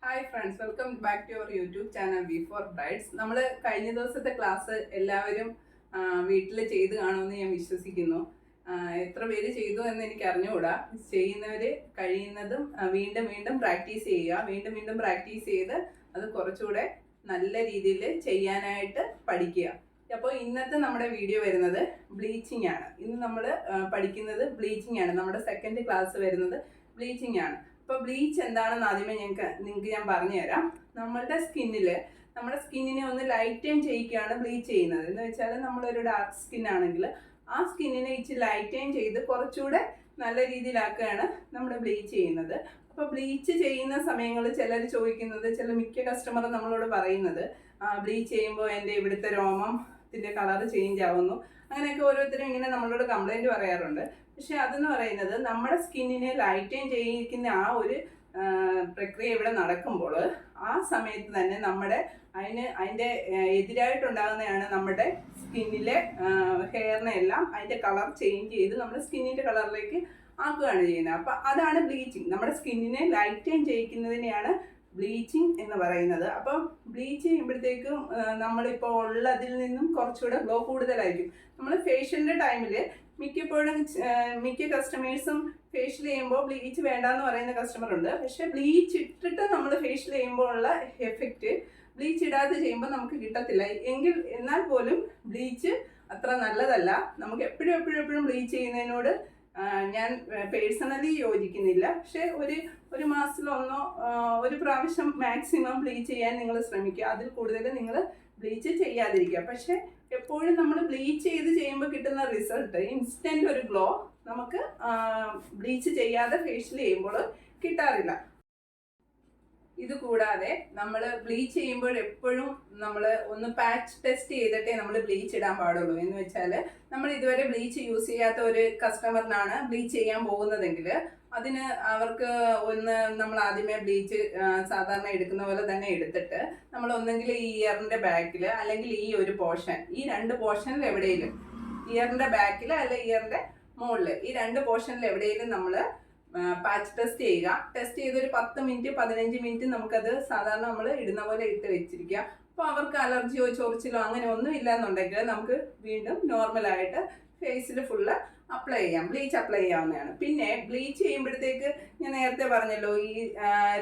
Hi friends, welcome back to your YouTube channel B for brides. നമ്മൾ കഴിഞ്ഞ ദിവസത്തെ class എല്ലാവരും വീട്ടിൽ ചെയ്ത് കാണുമെന്ന് ഞാൻ വിശ്വസിക്കുന്നു. എത്ര പേര് ചെയ്തു എന്ന് എനിക്ക് അറിഞ്ഞുകൂടാ. ചെയ്യുന്നവർ കഴിയുന്നതും വീണ്ടും വീണ്ടും പ്രാക്ടീസ് ചെയ്യുക. വീണ്ടും വീണ്ടും പ്രാക്ടീസ് ചെയ്ത് അത് കുറച്ചുകൂടെ നല്ല രീതിയിൽ ചെയ്യാനായിട്ട് പഠിക്കുക. അപ്പോൾ ഇന്നത്തെ നമ്മുടെ വീഡിയോ വരുന്നത് ബ്ലീച്ചിങ് ആണ്. ഇന്ന് നമ്മൾ പഠിക്കുന്നത് ബ്ലീച്ചിങ് ആണ്. നമ്മുടെ സെക്കൻഡ് ക്ലാസ് വരുന്നത് ബ്ലീച്ചിങ് ആണ്. അപ്പോൾ ബ്ലീച്ച് എന്താണെന്ന് ആദ്യമേ നിങ്ങൾക്ക് ഞാൻ പറഞ്ഞു തരാം. നമ്മുടെ സ്കിന്നിനെ ഒന്ന് ലൈറ്റൻ ചെയ്യിക്കുകയാണ് ബ്ലീച്ച് ചെയ്യുന്നത്. എന്ന് വെച്ചാൽ നമ്മളൊരു ഡാർക്ക് സ്കിൻ ആണെങ്കിൽ ആ സ്കിന്നിനെ ഇച്ചിരി ലൈറ്റൻ ചെയ്ത് കുറച്ചുകൂടെ നല്ല രീതിയിലാക്കുകയാണ് നമ്മൾ ബ്ലീച്ച് ചെയ്യുന്നത്. അപ്പോൾ ബ്ലീച്ച് ചെയ്യുന്ന സമയങ്ങളിൽ ചിലർ ചോദിക്കുന്നത്, മിക്ക കസ്റ്റമറും നമ്മളോട് പറയുന്നത്, ബ്ലീച്ച് ചെയ്യുമ്പോൾ എൻ്റെ ഇവിടുത്തെ രോമത്തിൻ്റെ കളർ ചേഞ്ച് ആവുന്നു, അങ്ങനെയൊക്കെ ഓരോരുത്തരും ഇങ്ങനെ നമ്മളോട് കംപ്ലൈൻറ്റ് പറയാറുണ്ട്. പക്ഷെ അതെന്ന് പറയുന്നത് നമ്മുടെ സ്കിന്നിനെ ലൈറ്റൻ ചെയ്യിക്കുന്ന ആ ഒരു പ്രക്രിയ ഇവിടെ നടക്കുമ്പോൾ ആ സമയത്ത് തന്നെ അതിൻ്റെ എതിരായിട്ടുണ്ടാകുന്നതാണ് നമ്മുടെ സ്കിന്നിലെ ഹെയറിനെ എല്ലാം അതിൻ്റെ കളർ ചേഞ്ച് ചെയ്ത് നമ്മുടെ സ്കിന്നിൻ്റെ കളറിലേക്ക് ആക്കുകയാണ് ചെയ്യുന്നത്. അപ്പം അതാണ് ബ്ലീച്ചിങ്. നമ്മുടെ സ്കിന്നിനെ ലൈറ്റൻ ചെയ്യിക്കുന്നതിനെയാണ് ബ്ലീച്ചിങ് എന്ന് പറയുന്നത്. അപ്പം ബ്ലീച്ച് ചെയ്യുമ്പോഴത്തേക്കും നമ്മളിപ്പോൾ ഉള്ളതിൽ നിന്നും കുറച്ചുകൂടെ ഗ്ലോ കൂടുതലായിരിക്കും. നമ്മൾ ഫേഷ്യലിൻ്റെ ടൈമിൽ മിക്കപ്പോഴും മിക്ക കസ്റ്റമേഴ്സും ഫേഷ്യൽ ചെയ്യുമ്പോൾ ബ്ലീച്ച് വേണ്ടാന്ന് പറയുന്ന കസ്റ്റമർ ഉണ്ട്. പക്ഷെ ബ്ലീച്ച് ഇട്ടിട്ട് നമ്മൾ ഫേഷ്യൽ ചെയ്യുമ്പോൾ ഉള്ള എഫക്റ്റ് ബ്ലീച്ച് ഇടാതെ ചെയ്യുമ്പോൾ നമുക്ക് കിട്ടത്തില്ല. എന്നാൽ പോലും ബ്ലീച്ച് അത്ര നല്ലതല്ല. നമുക്ക് എപ്പോഴും ബ്ലീച്ച് ചെയ്യുന്നതിനോട് ഞാൻ പേഴ്സണലി യോജിക്കുന്നില്ല. പക്ഷെ ഒരു മാസത്തിലൊന്നോ ഒരു പ്രാവശ്യം മാക്സിമം ബ്ലീച്ച് ചെയ്യാൻ നിങ്ങൾ ശ്രമിക്കുക. അതിൽ കൂടുതൽ നിങ്ങൾ ബ്ലീച്ച് ചെയ്യാതിരിക്കുക. പക്ഷെ എപ്പോഴും നമ്മൾ ബ്ലീച്ച് ചെയ്യുമ്പോൾ കിട്ടുന്ന റിസൾട്ട് ഇൻസ്റ്റന്റ് ഒരു ഗ്ലോ നമുക്ക് ബ്ലീച്ച് ചെയ്യാതെ ഫേഷ്യൽ ചെയ്യുമ്പോൾ കിട്ടാറില്ല. ഇത് കൂടാതെ നമ്മൾ ബ്ലീച്ച് ചെയ്യുമ്പോൾ എപ്പോഴും നമ്മൾ ഒന്ന് പാച്ച് ടെസ്റ്റ് ചെയ്തിട്ടേ നമ്മൾ ബ്ലീച്ച് ഇടാൻ പാടുള്ളൂ. എന്ന് വെച്ചാൽ നമ്മൾ ഇതുവരെ ബ്ലീച്ച് യൂസ് ചെയ്യാത്ത ഒരു കസ്റ്റമറിനാണ് ബ്ലീച്ച് ചെയ്യാൻ പോകുന്നതെങ്കിൽ അതിന് അവർക്ക് നമ്മൾ ആദ്യമേ ബ്ലീച്ച് സാധാരണ എടുക്കുന്ന പോലെ തന്നെ എടുത്തിട്ട് നമ്മൾ ഒന്നെങ്കിൽ ഈ ഇയറിൻ്റെ ബാക്കിൽ അല്ലെങ്കിൽ ഈ ഒരു പോർഷൻ, ഈ രണ്ട് പോർഷനിൽ എവിടെയെങ്കിലും, ഇയറിൻ്റെ ബാക്കിൽ അല്ലെങ്കിൽ ഇയറിൻ്റെ മുകളിൽ, ഈ രണ്ട് പോർഷനിൽ എവിടെയെങ്കിലും നമ്മൾ പാച്ച് ടെസ്റ്റ് ചെയ്യുക. ടെസ്റ്റ് ചെയ്തൊരു 10 മിനിറ്റ് 15 മിനിറ്റ് നമുക്കത് സാധാരണ നമ്മൾ ഇടുന്ന പോലെ ഇട്ട് വെച്ചിരിക്കുക. അപ്പോൾ അവർക്ക് അലർജിയോ ചൊറിച്ചിലോ അങ്ങനെ ഒന്നും ഇല്ല എന്നുണ്ടെങ്കിൽ നമുക്ക് വീണ്ടും നോർമലായിട്ട് ഫേസിൽ ഫുള്ള് അപ്ലൈ ചെയ്യാം, ബ്ലീച്ച് അപ്ലൈ ചെയ്യാവുന്നതാണ്. പിന്നെ ബ്ലീച്ച് ചെയ്യുമ്പോഴത്തേക്ക് ഞാൻ നേരത്തെ പറഞ്ഞല്ലോ ഈ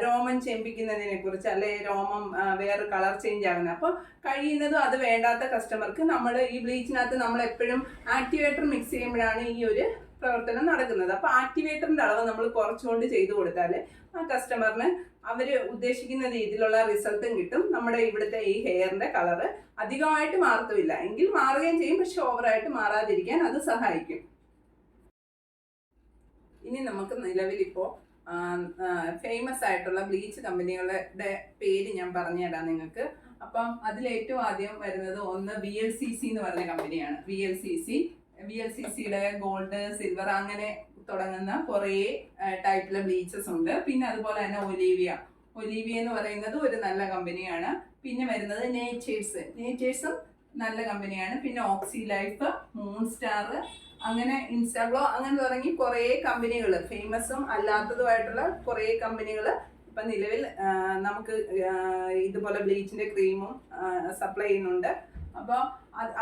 രോമം ചെമ്പിക്കുന്നതിനെ കുറിച്ച്, അല്ലെ രോമം വേറെ കളർ ചേഞ്ച് ആകുന്നത്. അപ്പോൾ കഴിയുന്നതും അത് വേണ്ടാത്ത കസ്റ്റമർക്ക് നമ്മൾ ഈ ബ്ലീച്ചിനകത്ത് നമ്മൾ എപ്പോഴും ആക്ടിവേറ്റർ മിക്സ് ചെയ്യുമ്പോഴാണ് ഈ ഒരു പ്രവർത്തനം നടക്കുന്നത്. അപ്പോൾ ആക്ടിവേറ്ററിൻ്റെ അളവ് നമ്മൾ കുറച്ചുകൊണ്ട് ചെയ്തു കൊടുത്താൽ ആ കസ്റ്റമറിന് അവർ ഉദ്ദേശിക്കുന്ന രീതിയിലുള്ള റിസൾട്ടും കിട്ടും. നമ്മുടെ ഇവിടുത്തെ ഈ ഹെയറിൻ്റെ കളറ് അധികമായിട്ട് മാറത്തുമില്ല, എങ്കിൽ മാറുകയും ചെയ്യും, പക്ഷെ ഓവറായിട്ട് മാറാതിരിക്കാൻ അത് സഹായിക്കും. ഇനി നമുക്ക് നിലവിലിപ്പോൾ ഫേമസ് ആയിട്ടുള്ള ബ്ലീച്ച് കമ്പനികളുടെ പേര് ഞാൻ പറഞ്ഞുതരാം നിങ്ങൾക്ക്. അപ്പം അതിലേറ്റവും ആദ്യം വരുന്നത് ഒന്ന് VLCC എന്ന് പറഞ്ഞ കമ്പനിയാണ്. VLCCയുടെ ഗോൾഡ്, സിൽവർ അങ്ങനെ തുടങ്ങുന്ന കുറേ ടൈപ്പിലെ ബ്ലീച്ചസ് ഉണ്ട്. പിന്നെ അതുപോലെ തന്നെ ഒലീവിയ എന്ന് പറയുന്നത് ഒരു നല്ല കമ്പനിയാണ്. പിന്നെ വരുന്നത് നേച്ചേഴ്സും നല്ല കമ്പനിയാണ്. പിന്നെ ഓക്സി ലൈഫ്, മൂൺസ്റ്റാർ, അങ്ങനെ ഇൻസ്റ്റാഗ്ലോ, അങ്ങനെ തുടങ്ങി കുറേ കമ്പനികൾ, ഫേമസും അല്ലാത്തതുമായിട്ടുള്ള കുറേ കമ്പനികൾ ഇപ്പം നിലവിൽ നമുക്ക് ഇതുപോലെ ബ്ലീച്ചിൻ്റെ ക്രീമും സപ്ലൈ ചെയ്യുന്നുണ്ട്. അപ്പോൾ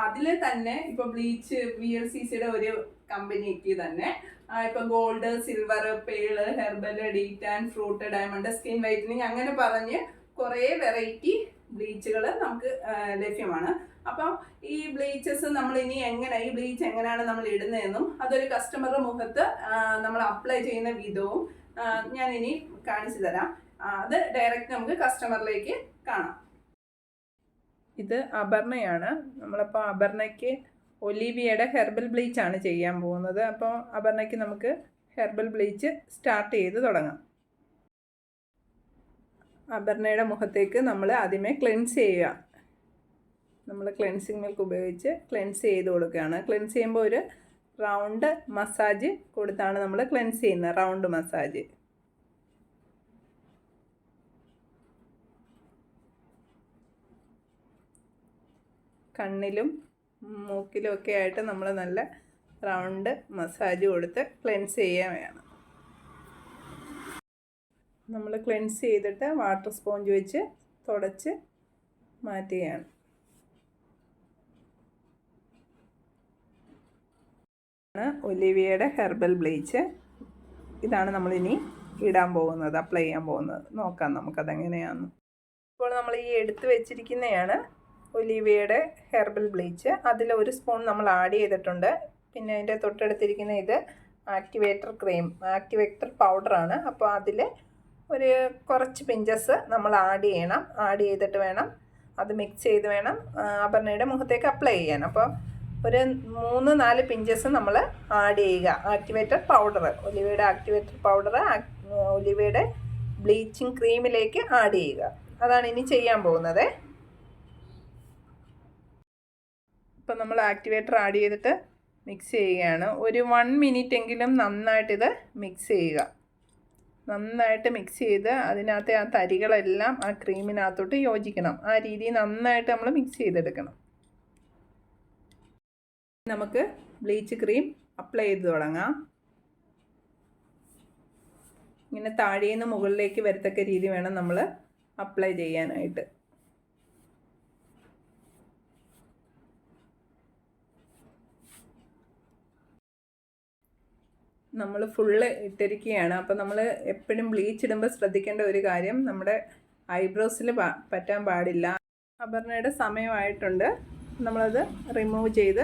അതിൽ തന്നെ ഇപ്പോൾ ബ്ലീച്ച് VLCCയുടെ ഒരു കമ്പനിക്ക് തന്നെ ഇപ്പം gold, silver, pearl, herbal, de-tan, fruit, diamond, skin whitening അങ്ങനെ പറഞ്ഞ് കുറേ വെറൈറ്റി ബ്ലീച്ചുകൾ നമുക്ക് ലഭ്യമാണ്. അപ്പം ഈ ബ്ലീച്ചസ് നമ്മൾ ഇനി ഈ ബ്ലീച്ച് എങ്ങനെയാണ് നമ്മൾ ഇടുന്നതെന്നും അതൊരു കസ്റ്റമറുടെ മുഖത്ത് നമ്മൾ അപ്ലൈ ചെയ്യുന്ന വിധവും ഞാൻ ഇനി കാണിച്ചു തരാം. അത് ഡയറക്റ്റ് നമുക്ക് കസ്റ്റമറിലേക്ക് കാണാം. ഇത് അപർണയാണ്. നമ്മളപ്പോൾ അപർണയ്ക്ക് ഒലീവിയയുടെ ഹെർബൽ ബ്ലീച്ചാണ് ചെയ്യാൻ പോകുന്നത്. അപ്പോൾ അപർണയ്ക്ക് നമുക്ക് ഹെർബൽ ബ്ലീച്ച് സ്റ്റാർട്ട് ചെയ്ത് തുടങ്ങാം. അപർണയുടെ മുഖത്തേക്ക് നമ്മൾ ആദ്യമേ ക്ലെൻസ് ചെയ്യുക. നമ്മൾ ക്ലെൻസിങ് മിൽക്ക് ഉപയോഗിച്ച് ക്ലെൻസ് ചെയ്ത് കൊടുക്കുകയാണ്. ക്ലെൻസ് ചെയ്യുമ്പോൾ ഒരു റൗണ്ട് മസാജ് കൊടുത്താണ് നമ്മൾ ക്ലെൻസ് ചെയ്യുന്നത്, റൗണ്ട് മസാജ്. കണ്ണിലും മൂക്കിലും ഒക്കെ ആയിട്ട് നമ്മൾ നല്ല റൗണ്ട് മസാജ് കൊടുത്ത് ക്ലെൻസ് ചെയ്യുകയാണ്. നമ്മൾ ക്ലെൻസ് ചെയ്തിട്ട് വാട്ടർ സ്പോഞ്ച് വെച്ച് തുടച്ച് മാറ്റുകയാണ്. ഒലിവിയയുടെ ഹെർബൽ ബ്ലീച്ച്. ഇതാണ് നമ്മളിനി ഇടാൻ പോകുന്നത്, അപ്ലൈ ചെയ്യാൻ പോകുന്നത്. നോക്കാം നമുക്കതെങ്ങനെയാണെന്ന്. ഇപ്പോൾ നമ്മൾ ഈ എടുത്ത് വെച്ചിരിക്കുന്നതാണ് ഒലിവിയയുടെ ഹെർബൽ ബ്ലീച്ച്. അതിൽ 1 സ്പൂൺ നമ്മൾ ആഡ് ചെയ്തിട്ടുണ്ട്. പിന്നെ അതിൻ്റെ തൊട്ടടുത്തിരിക്കുന്ന ഇത് ആക്ടിവേറ്റർ പൗഡറാണ്. അപ്പോൾ അതിൽ കുറച്ച് പിഞ്ചസ് നമ്മൾ ആഡ് ചെയ്യണം. ആഡ് ചെയ്തിട്ട് വേണം അത് മിക്സ് ചെയ്ത് വേണം അപർണയുടെ മുഖത്തേക്ക് അപ്ലൈ ചെയ്യാൻ. അപ്പോൾ 3-4 പിഞ്ചസ് നമ്മൾ ആഡ് ചെയ്യുക. ഒലിവയുടെ ആക്ടിവേറ്റർ പൗഡർ ഒലിവയുടെ ബ്ലീച്ചിങ് ക്രീമിലേക്ക് ആഡ് ചെയ്യുക. അതാണ് ഇനി ചെയ്യാൻ പോകുന്നത്. ഇപ്പം നമ്മൾ ആക്ടിവേറ്റർ ആഡ് ചെയ്തിട്ട് മിക്സ് ചെയ്യുകയാണ്. 1 മിനിറ്റ് എങ്കിലും നന്നായിട്ടിത് മിക്സ് ചെയ്യുക. നന്നായിട്ട് മിക്സ് ചെയ്ത് അതിനകത്തെ ആ തരികളെല്ലാം ആ ക്രീമിനകത്തോട്ട് യോജിക്കണം. ആ രീതിയിൽ നന്നായിട്ട് നമ്മൾ മിക്സ് ചെയ്തെടുക്കണം. നമുക്ക് ബ്ലീച്ച് ക്രീം അപ്ലൈ ചെയ്ത് തുടങ്ങാം. ഇങ്ങനെ താഴേന്ന് മുകളിലേക്ക് വരത്തക്ക രീതി വേണം നമ്മൾ അപ്ലൈ ചെയ്യാനായിട്ട്. നമ്മൾ ഫുള്ള് ഇട്ടിരിക്കുകയാണ്. അപ്പോൾ നമ്മൾ എപ്പോഴും ബ്ലീച്ച് ഇടുമ്പോൾ ശ്രദ്ധിക്കേണ്ട ഒരു കാര്യം, നമ്മുടെ ഐബ്രോസിൽ പറ്റാൻ പാടില്ല. അപർണയുടെ സമയമായിട്ടുണ്ട്. നമ്മളത് റിമൂവ് ചെയ്ത്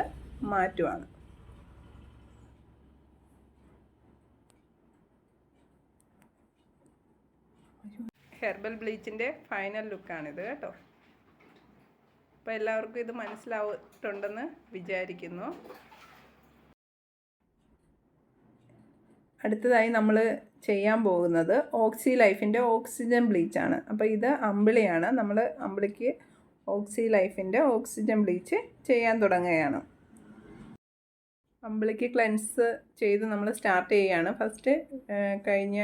മാറ്റുവാണ്. ഹെർബൽ ബ്ലീച്ചിൻ്റെ ഫൈനൽ ലുക്കാണിത് കേട്ടോ. അപ്പോൾ എല്ലാവർക്കും ഇത് മനസ്സിലായിട്ടുണ്ടെന്ന് വിചാരിക്കുന്നു. അടുത്തതായി നമ്മൾ ചെയ്യാൻ പോകുന്നത് ഓക്സി ലൈഫിൻ്റെ ഓക്സിജൻ ബ്ലീച്ചാണ്. അപ്പോൾ ഇത് അമ്പിളിയാണ്. നമ്മൾ അമ്പിളിക്ക് ഓക്സി ലൈഫിൻ്റെ ഓക്സിജൻ ബ്ലീച്ച് ചെയ്യാൻ തുടങ്ങുകയാണ്. അമ്പിളിക്ക് ക്ലെൻസ് ചെയ്ത് നമ്മൾ സ്റ്റാർട്ട് ചെയ്യുകയാണ്. ഫസ്റ്റ് കഴിഞ്ഞ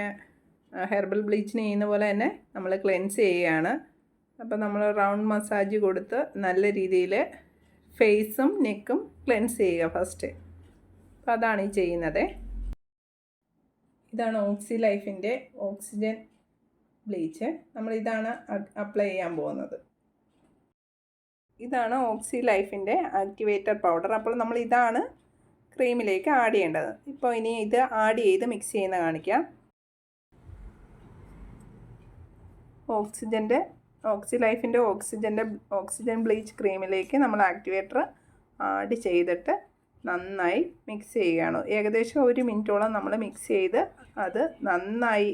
ഹെർബൽ ബ്ലീച്ചിന് ചെയ്യുന്ന പോലെ തന്നെ നമ്മൾ ക്ലെൻസ് ചെയ്യുകയാണ്. അപ്പോൾ നമ്മൾ റൗണ്ട് മസാജ് കൊടുത്ത് നല്ല രീതിയിൽ ഫേസും നെക്കും ക്ലെൻസ് ചെയ്യുക ഫസ്റ്റ്. അപ്പോൾ അതാണ് ഈ ചെയ്യുന്നത്. ഇതാണ് ഓക്സി ലൈഫിൻ്റെ ഓക്സിജൻ ബ്ലീച്ച്. ഇതാണ് അപ്ലൈ ചെയ്യാൻ പോകുന്നത്. ഇതാണ് ഓക്സി ലൈഫിൻ്റെ ആക്ടിവേറ്റർ പൗഡർ. അപ്പോൾ നമ്മൾ ഇതാണ് ക്രീമിലേക്ക് ആഡ് ചെയ്യേണ്ടത്. ഇപ്പോൾ ഇനി ഇത് ആഡ് ചെയ്ത് മിക്സ് ചെയ്യുന്ന കാണിക്കാം. ഓക്സി ലൈഫിൻ്റെ ഓക്സിജൻ ബ്ലീച്ച് ക്രീമിലേക്ക് നമ്മൾ ആക്ടിവേറ്റർ ആഡ് ചെയ്തിട്ട് നന്നായി മിക്സ് ചെയ്യുകയാണ്. ഏകദേശം 1 മിനിറ്റോളം നമ്മൾ മിക്സ് ചെയ്ത് അത് നന്നായി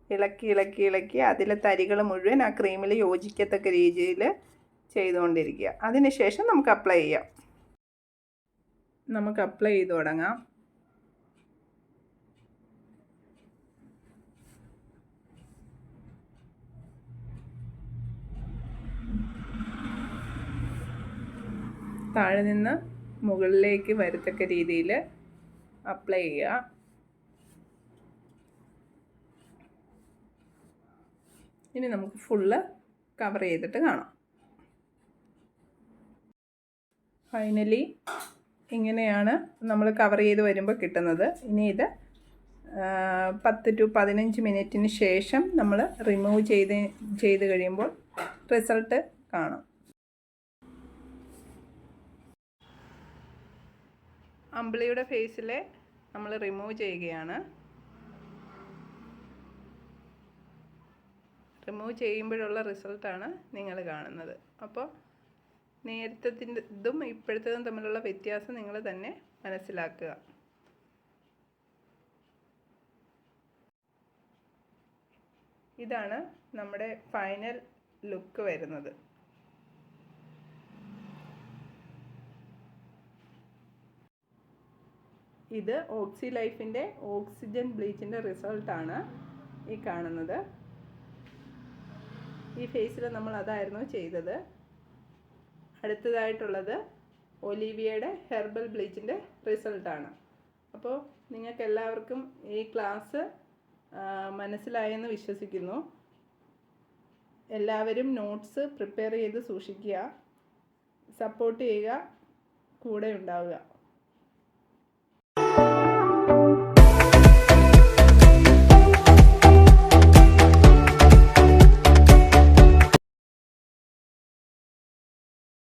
ഇളക്കി അതിലെ തരികൾ മുഴുവൻ ആ ക്രീമിൽ യോജിക്കത്തക്ക രീതിയിൽ ചെയ്തുകൊണ്ടിരിക്കുക. അതിനുശേഷം നമുക്ക് അപ്ലൈ ചെയ്യാം. നമുക്ക് അപ്ലൈ ചെയ്ത് തുടങ്ങാം. താഴെ നിന്ന് മുകളിലേക്ക് വരത്തക്ക രീതിയിൽ അപ്ലൈ ചെയ്യുക. ഇനി നമുക്ക് ഫുള്ള് കവർ ചെയ്തിട്ട് കാണാം. ഫൈനലി ഇങ്ങനെയാണ് നമ്മൾ കവർ ചെയ്ത് വരുമ്പോൾ കിട്ടുന്നത്. ഇനി ഇത് 10 to 15 മിനിറ്റിന് ശേഷം നമ്മൾ റിമൂവ് ചെയ്ത് കഴിയുമ്പോൾ റിസൾട്ട് കാണാം. അമ്പിളിയുടെ ഫേസിൽ നമ്മൾ റിമൂവ് ചെയ്യുകയാണ്. റിമൂവ് ചെയ്യുമ്പോഴുള്ള റിസൾട്ടാണ് നിങ്ങൾ കാണുന്നത്. അപ്പോൾ നേരത്തേതും ഇപ്പോഴത്തേതും തമ്മിലുള്ള വ്യത്യാസം നിങ്ങൾ തന്നെ മനസ്സിലാക്കുക. ഇതാണ് നമ്മുടെ ഫൈനൽ ലുക്ക് വരുന്നത്. ഇത് ഓക്സി ലൈഫിൻ്റെ ഓക്സിജൻ ബ്ലീച്ചിൻ്റെ റിസൾട്ടാണ് ഈ കാണുന്നത്. ഈ ഫേസിൽ നമ്മൾ അതായിരുന്നു ചെയ്തത്. അടുത്തതായിട്ടുള്ളത് ഒലിവിയയുടെ ഹെർബൽ ബ്ലീച്ചിൻ്റെ റിസൾട്ടാണ്. അപ്പോൾ നിങ്ങൾക്ക് എല്ലാവർക്കും ഈ ക്ലാസ് മനസ്സിലായെന്ന് വിശ്വസിക്കുന്നു. എല്ലാവരും നോട്ട്സ് പ്രിപ്പയർ ചെയ്ത് സൂക്ഷിക്കുക, സപ്പോർട്ട് ചെയ്യുക, കൂടെ ഉണ്ടാവുക.